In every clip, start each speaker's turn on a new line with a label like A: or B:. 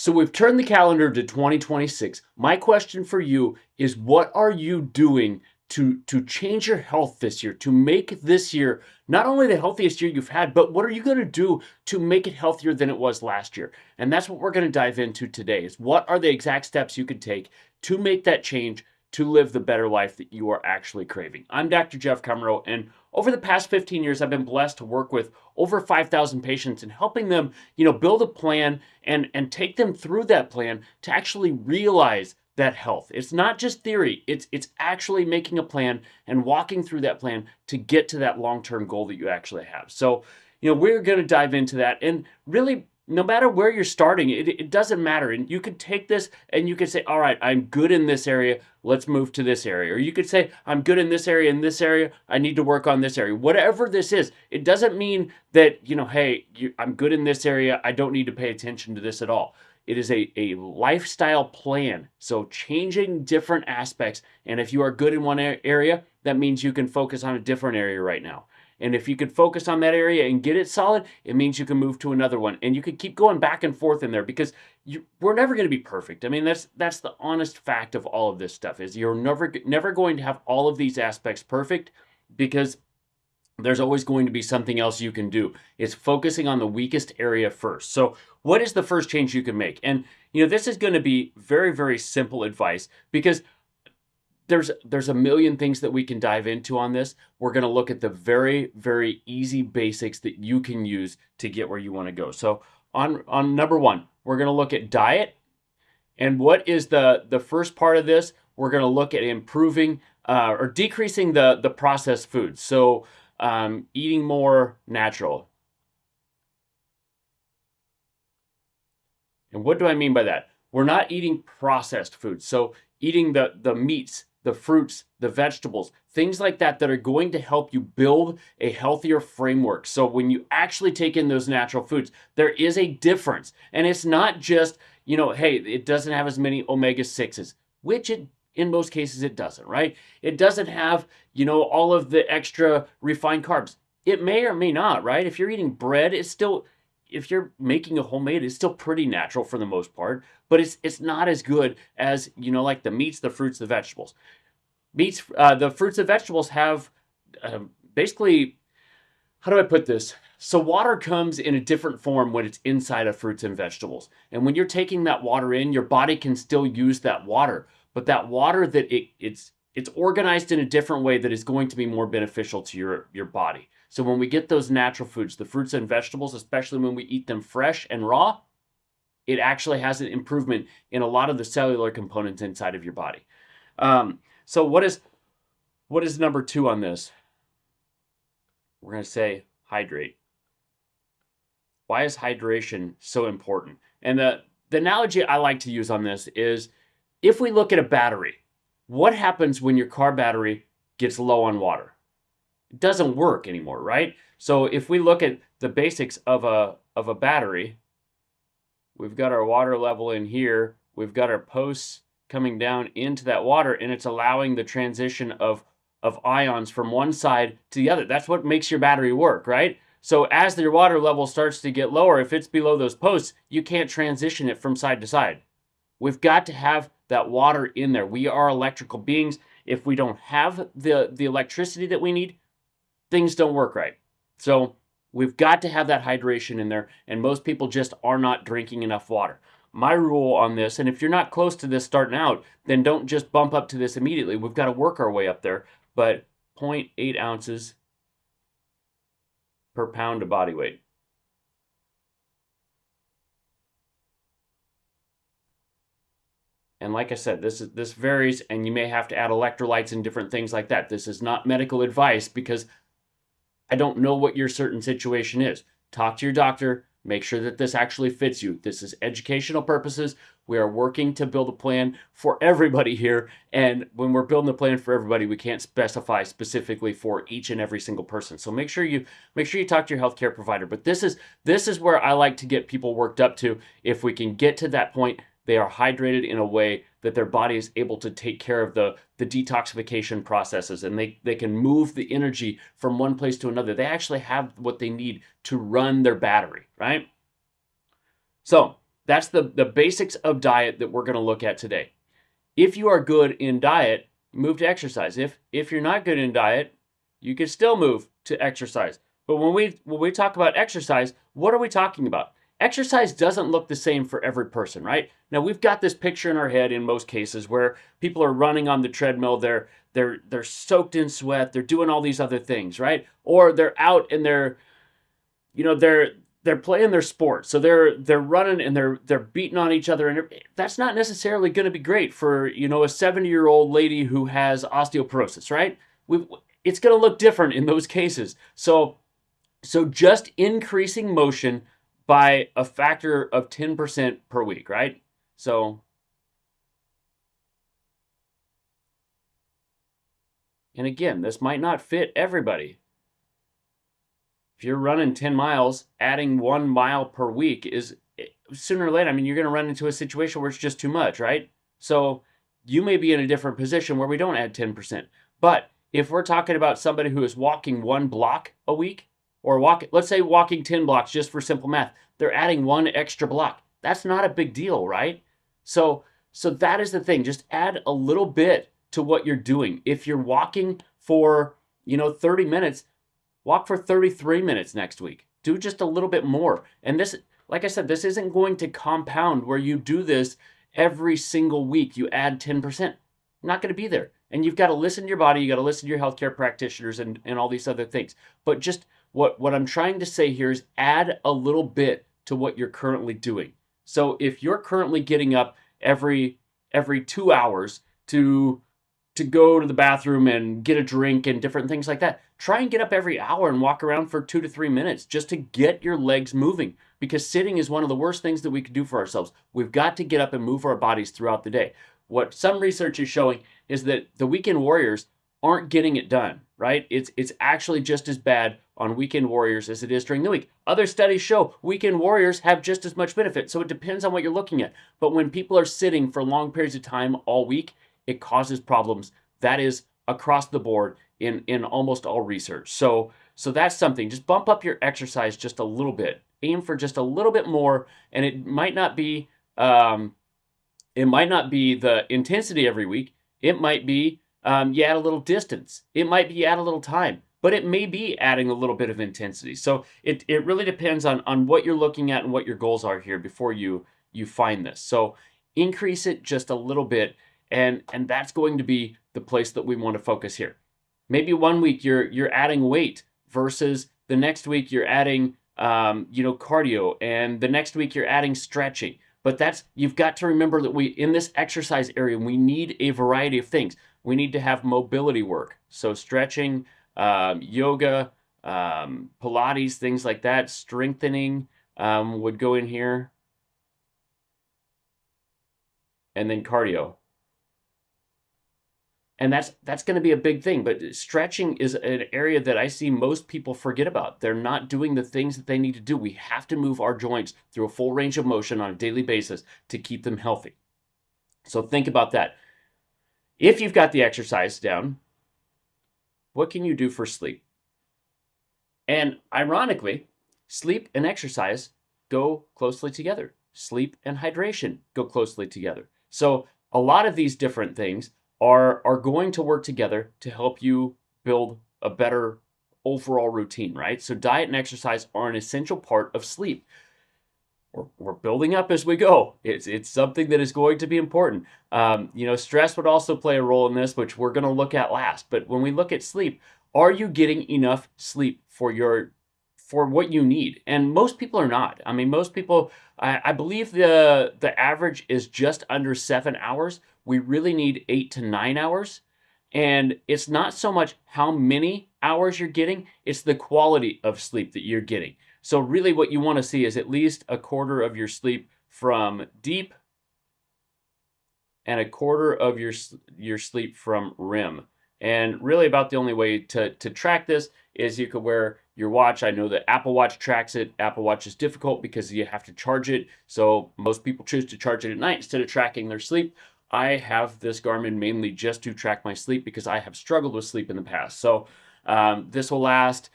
A: So we've turned the calendar to 2026. My question for you is, what are you doing to change your health this year, to make this year not only the healthiest year you've had, but what are you going to do to make it healthier than it was last year? And that's what we're going to dive into today, is what are the exact steps you can take to make that change, to live the better life that you are actually craving. I'm Dr. Jeff Cumro, and over the past 15 years, I've been blessed to work with over 5,000 patients and helping them, build a plan and take them through that plan to actually realize that health. It's not just theory. It's actually making a plan and walking through that plan to get to that long-term goal that you actually have. So, we're going to dive into that, and really, no matter where you're starting, it doesn't matter. And you could take this and you could say, all right, I'm good in this area. Let's move to this area. Or you could say, I'm good in this area, I need to work on this area. Whatever this is, it doesn't mean that, hey, I'm good in this area, I don't need to pay attention to this at all. It is a lifestyle plan. So changing different aspects. And if you are good in one area, that means you can focus on a different area right now. And if you could focus on that area and get it solid, it means you can move to another one. And you can keep going back and forth in there, because we're never going to be perfect. I mean, that's the honest fact of all of this stuff, is you're never going to have all of these aspects perfect, because there's always going to be something else you can do. It's focusing on the weakest area first. So what is the first change you can make? And this is going to be very, very simple advice, because there's a million things that we can dive into on this. We're going to look at the very, very easy basics that you can use to get where you want to go. So on number one, we're going to look at diet. And what is the first part of this? We're going to look at improving or decreasing the processed foods. So eating more natural. And what do I mean by that? We're not eating processed foods. So eating the meats, the fruits, the vegetables, things like that are going to help you build a healthier framework. So when you actually take in those natural foods, there is a difference. And it's not just, hey, it doesn't have as many omega-6s, which in most cases it doesn't, right? It doesn't have, all of the extra refined carbs. It may or may not, right? If you're eating bread, if you're making a homemade, it's still pretty natural for the most part, but it's not as good as, like the meats, the fruits, the vegetables. The fruits and vegetables have basically, how do I put this? So water comes in a different form when it's inside of fruits and vegetables. And when you're taking that water in, your body can still use that water, but that water that it's organized in a different way that is going to be more beneficial to your body. So when we get those natural foods, the fruits and vegetables, especially when we eat them fresh and raw, it actually has an improvement in a lot of the cellular components inside of your body. So what is number two on this? We're going to say hydrate. Why is hydration so important? And the analogy I like to use on this is, if we look at a battery, what happens when your car battery gets low on water? It doesn't work anymore, right? So if we look at the basics of a battery, we've got our water level in here, we've got our posts coming down into that water, and it's allowing the transition of ions from one side to the other. That's what makes your battery work, right? So as your water level starts to get lower, if it's below those posts, you can't transition it from side to side. We've got to have that water in there. We are electrical beings. If we don't have the electricity that we need, things don't work right. So we've got to have that hydration in there, and most people just are not drinking enough water. My rule on this, and if you're not close to this starting out, then don't just bump up to this immediately. We've got to work our way up there, but 0.8 ounces per pound of body weight. And like I said, this varies, and you may have to add electrolytes and different things like that. This is not medical advice, because I don't know what your certain situation is. Talk to your doctor. Make sure that this actually fits you. This is educational purposes. We are working to build a plan for everybody here. And when we're building a plan for everybody, we can't specify specifically for each and every single person. So make sure you talk to your healthcare provider. But this is where I like to get people worked up to. If we can get to that point, they are hydrated in a way that their body is able to take care of the detoxification processes, and they can move the energy from one place to another. They actually have what they need to run their battery, right? So That's the basics of diet that we're going to look at today. If you are good in diet, move to exercise. If you're not good in diet, you can still move to exercise. But when we talk about exercise, what are we talking about? Exercise doesn't look the same for every person, right? Now we've got this picture in our head in most cases where people are running on the treadmill, they're soaked in sweat, they're doing all these other things, right? Or they're out and they're playing their sport, so they're running and they're beating on each other, and that's not necessarily going to be great for a 70-year-old lady who has osteoporosis, right? It's going to look different in those cases. So just increasing motion by a factor of 10% per week, right? So, and again, this might not fit everybody. If you're running 10 miles, adding 1 mile per week is sooner or later, I mean, you're going to run into a situation where it's just too much, right? So you may be in a different position where we don't add 10%. But if we're talking about somebody who is walking 1 block a week, or let's say walking 10 blocks just for simple math, they're adding 1 extra block. That's not a big deal, right? So that is the thing. Just add a little bit to what you're doing. If you're walking for 30 minutes, walk for 33 minutes next week. Do just a little bit more. And this, like I said, this isn't going to compound where you do this every single week. You add 10%. Not going to be there. And you've got to listen to your body. You got to listen to your healthcare practitioners and all these other things. But just what I'm trying to say here is add a little bit to what you're currently doing. So if you're currently getting up every 2 hours to go to the bathroom and get a drink and different things like that, try and get up every hour and walk around for 2 to 3 minutes just to get your legs moving, because sitting is one of the worst things that we could do for ourselves. We've got to get up and move our bodies throughout the day. What some research is showing is that the weekend warriors aren't getting it done, right? It's actually just as bad on weekend warriors as it is during the week. Other studies show weekend warriors have just as much benefit, so it depends on what you're looking at. But when people are sitting for long periods of time all week, it causes problems. That is across the board in almost all research. So that's something. Just bump up your exercise just a little bit. Aim for just a little bit more, and it might not be the intensity every week. It might be you add a little distance. It might be you add a little time, but it may be adding a little bit of intensity. So it really depends on what you're looking at and what your goals are here before you find this. So increase it just a little bit, and that's going to be the place that we want to focus here. Maybe 1 week you're adding weight versus the next week you're adding cardio, and the next week you're adding stretching. But you've got to remember that in this exercise area, we need a variety of things. We need to have mobility work. So stretching, yoga, Pilates, things like that. Strengthening would go in here. And then cardio. And that's going to be a big thing. But stretching is an area that I see most people forget about. They're not doing the things that they need to do. We have to move our joints through a full range of motion on a daily basis to keep them healthy. So think about that. If you've got the exercise down, what can you do for sleep? And ironically, sleep and exercise go closely together. Sleep and hydration go closely together. So a lot of these different things are going to work together to help you build a better overall routine, right? So diet and exercise are an essential part of sleep. We're building up as we go. It's something that is going to be important. Stress would also play a role in this, which we're going to look at last. But when we look at sleep, are you getting enough sleep for what you need? And most people are not. I mean, most people, I believe the average is just under 7 hours. We really need 8 to 9 hours. And it's not so much how many hours you're getting, it's the quality of sleep that you're getting. So really what you want to see is at least a quarter of your sleep from deep and a quarter of your sleep from REM. And really about the only way to track this is you could wear your watch. I know that Apple Watch tracks it. Apple Watch is difficult because you have to charge it. So most people choose to charge it at night instead of tracking their sleep. I have this Garmin mainly just to track my sleep because I have struggled with sleep in the past. So this will last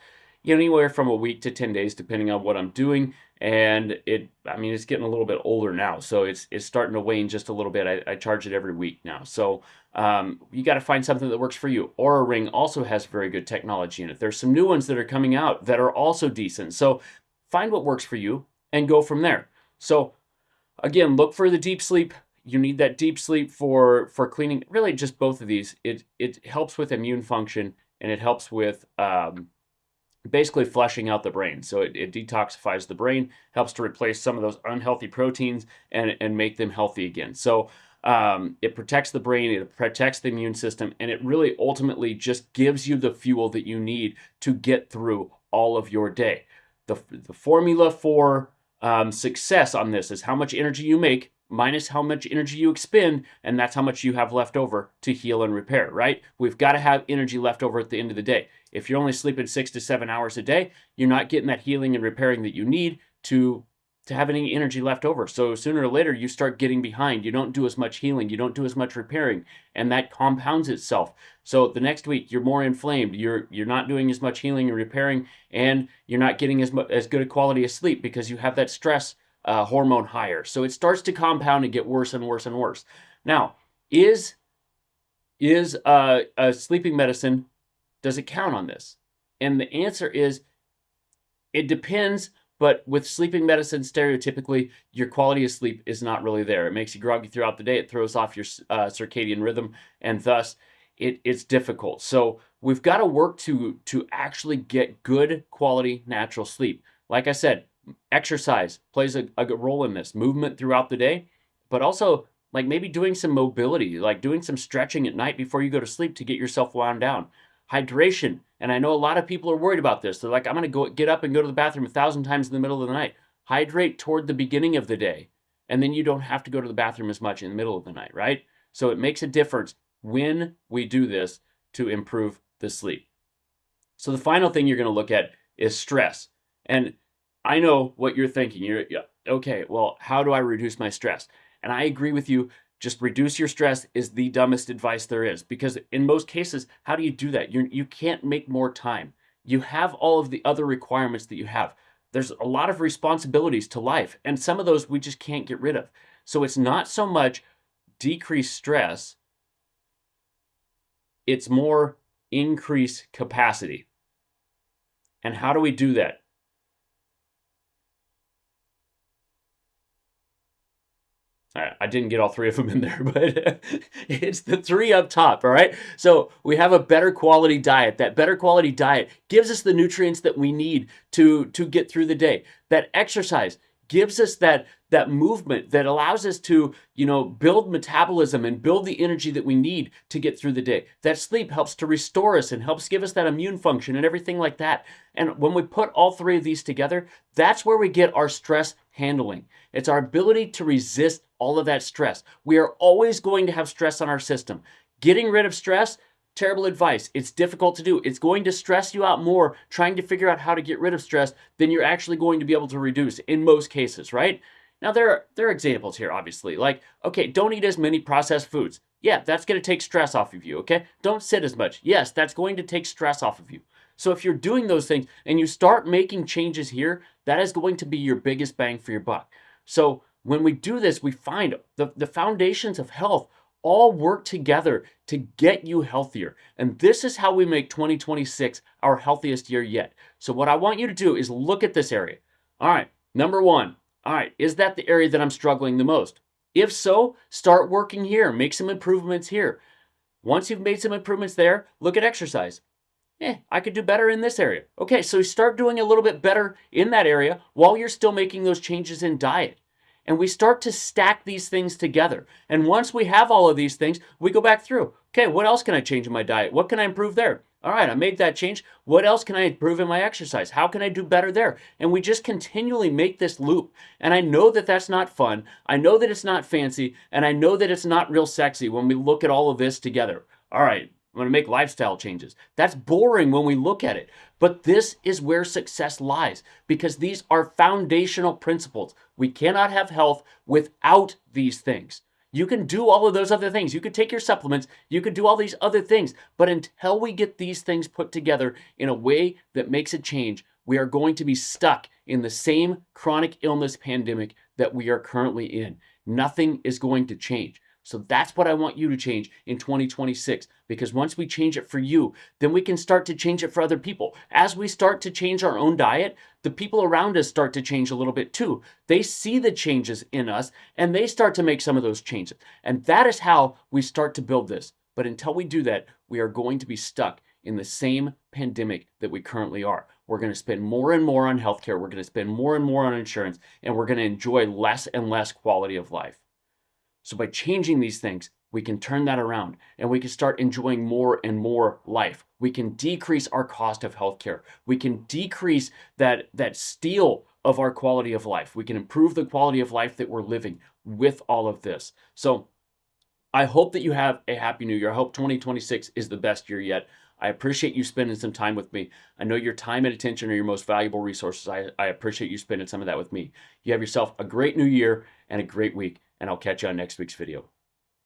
A: anywhere from a week to 10 days, depending on what I'm doing. And it's getting a little bit older now, so it's starting to wane just a little bit. I charge it every week now. So you got to find something that works for you. Aura Ring also has very good technology in it. There's some new ones that are coming out that are also decent. So find what works for you and go from there. So again, look for the deep sleep. You need that deep sleep for cleaning. Really, just both of these. It helps with immune function, and it helps with basically flushing out the brain. So it detoxifies the brain, helps to replace some of those unhealthy proteins and make them healthy again. So it protects the brain, it protects the immune system, and it really ultimately just gives you the fuel that you need to get through all of your day. The formula for success on this is how much energy you make minus how much energy you expend, and that's how much you have left over to heal and repair, right? We've got to have energy left over at the end of the day. If you're only sleeping 6 to 7 hours a day, you're not getting that healing and repairing that you need to have any energy left over. So sooner or later, you start getting behind. You don't do as much healing. You don't do as much repairing, and that compounds itself. So the next week, you're more inflamed. You're not doing as much healing and repairing, and you're not getting as good a quality of sleep because you have that stress hormone higher. So it starts to compound and get worse and worse and worse. Now, is a sleeping medicine, does it count on this? And the answer is, it depends. But with sleeping medicine, stereotypically, your quality of sleep is not really there. It makes you groggy throughout the day. It throws off your circadian rhythm, and thus it's difficult. So we've got to work to actually get good quality natural sleep. Like I said, exercise plays a good role in this. Movement throughout the day, but also like maybe doing some mobility, like doing some stretching at night before you go to sleep to get yourself wound down. Hydration. And I know a lot of people are worried about this. They're like, I'm going to get up and go to the bathroom 1,000 times in the middle of the night. Hydrate toward the beginning of the day, and then you don't have to go to the bathroom as much in the middle of the night, right? So it makes a difference when we do this to improve the sleep. So the final thing you're going to look at is stress. And I know what you're thinking. You're, okay, well, how do I reduce my stress? And I agree with you. Just reduce your stress is the dumbest advice there is, because in most cases, how do you do that? You can't make more time. You have all of the other requirements that you have. There's a lot of responsibilities to life, and some of those we just can't get rid of. So it's not so much decrease stress, it's more increase capacity. And how do we do that? I didn't get all three of them in there, but it's the three up top, all right? So we have a better quality diet. That better quality diet gives us the nutrients that we need to get through the day. That exercise gives us that movement that allows us to, build metabolism and build the energy that we need to get through the day. That sleep helps to restore us and helps give us that immune function and everything like that. And when we put all three of these together, that's where we get our stress handling. It's our ability to resist all of that stress. We are always going to have stress on our system. Getting rid of stress, terrible advice. It's difficult to do. It's going to stress you out more trying to figure out how to get rid of stress than you're actually going to be able to reduce in most cases, right? Now, there are examples here, obviously. Like, okay, don't eat as many processed foods. Yeah, that's going to take stress off of you, okay? Don't sit as much. Yes, that's going to take stress off of you. So if you're doing those things and you start making changes here, that is going to be your biggest bang for your buck. So when we do this, we find the foundations of health all work together to get you healthier. And this is how we make 2026 our healthiest year yet. So what I want you to do is look at this area. All right, number one. All right, is that the area that I'm struggling the most? If so, start working here. Make some improvements here. Once you've made some improvements there, look at exercise. I could do better in this area. Okay, so start doing a little bit better in that area while you're still making those changes in diet. And we start to stack these things together. And once we have all of these things, we go back through. Okay, what else can I change in my diet? What can I improve there? All right, I made that change. What else can I improve in my exercise? How can I do better there? And we just continually make this loop. And I know that that's not fun. I know that it's not fancy. And I know that it's not real sexy when we look at all of this together. All right, I'm going to make lifestyle changes. That's boring when we look at it. But this is where success lies, because these are foundational principles. We cannot have health without these things. You can do all of those other things. You could take your supplements. You could do all these other things. But until we get these things put together in a way that makes a change, we are going to be stuck in the same chronic illness pandemic that we are currently in. Nothing is going to change. So that's what I want you to change in 2026, because once we change it for you, then we can start to change it for other people. As we start to change our own diet, the people around us start to change a little bit too. They see the changes in us and they start to make some of those changes. And that is how we start to build this. But until we do that, we are going to be stuck in the same pandemic that we currently are. We're going to spend more and more on healthcare. We're going to spend more and more on insurance, and we're going to enjoy less and less quality of life. So by changing these things, we can turn that around and we can start enjoying more and more life. We can decrease our cost of healthcare. We can decrease that steal of our quality of life. We can improve the quality of life that we're living with all of this. So I hope that you have a happy new year. I hope 2026 is the best year yet. I appreciate you spending some time with me. I know your time and attention are your most valuable resources. I appreciate you spending some of that with me. You have yourself a great new year and a great week, and I'll catch you on next week's video.